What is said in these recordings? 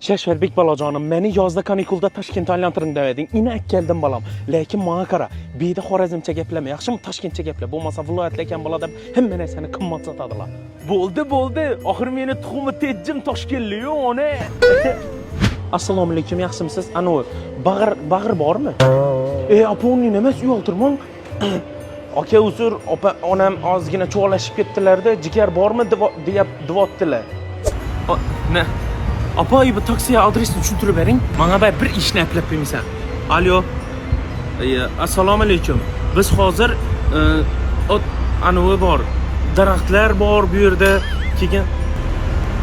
Şeşverbek balacanım, meni yozda kanikulda Toshkentga aylantiring devding. Inak keldim balam. Lekin menga qara, beyda Xorazmcha gaplama, yaxshimi? Toshkentcha gapla. Bo'lmasa viloyatli ekan bola deb hamma narsani qimmat sotadilar. Bo'ldi. Oxir meni tuxumi tejjim Toshkentli-yu, ona. Assalomu alaykum, yaxshimisiz? Anu, bag'ir bormi? Opa, uni nima uy o'tirmang? Aka uzr, opa, onam ozgina cho'g'lashib ketdilar-da, jigar bormi deb devotdilar. Ne? Apa, bu taksiye adresini tushuntirib bering. Menga bir ishni aplab qo'ymaysan. Alo. Assalomu alaykum. Biz hozir anavi bor. Daraxtlar bor bu yerda. Keyin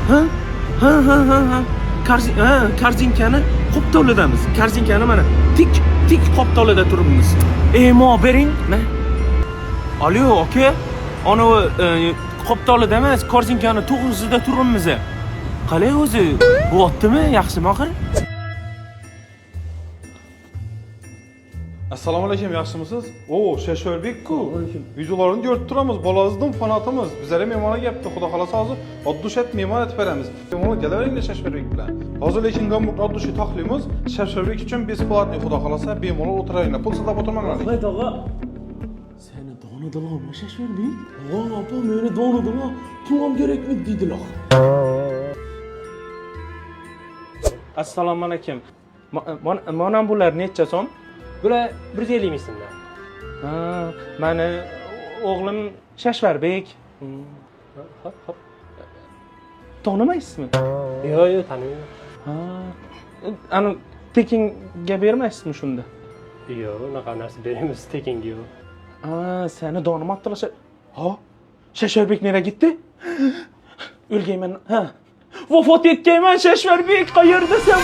Ha. Karzinkani Qoptovladamiz. Karzinkani mana tik Qoptovlada turibmiz. Mo bering. Ne? Alo, aka. Anavi Qoptovlada emas, Karzinkani to'g'risida turibmiz. Qalay o'zi? Bu otdimi? Yaxshimi axir? Assalomu alaykum, yaxshimisiz? Şeşverbek-ku. Videolarini ko'rib turamiz. Bolangizning fanatimiz. Bizlarga mehmona kelibdi. Xudo xolasa hozir oddushat mehmon etib beramiz. Mehmon kelaveringlar Şeşverbek bilan. Hozir lekin gamburg oddushi taxlimiz. Şeşverbek uchun besplatniy, xudo xolasa bemalol o'tiraveringlar. Pul sadab o'tirmanglar. Voy tog'a. Seni donadilarmi Şeşverbek? Opa, meni donadilar. Pulim kerakmi dedilar. Assalomu alaykum. Mana bular necha so'm? Bular 150 ming so'mdan. Meni o'g'lim Şeşverbek. Hop. Tanimaysizmi? Yo'q, taniyman. Ani tekinga bermaysizmi shunda? Yo'q, unaqa narsa beramiz tekinga yo'q. Seni donimabdilar. Şeşverbek nereye gitti? O'lgayman. Vafot etganman Şeşverbek. Qayerda sen?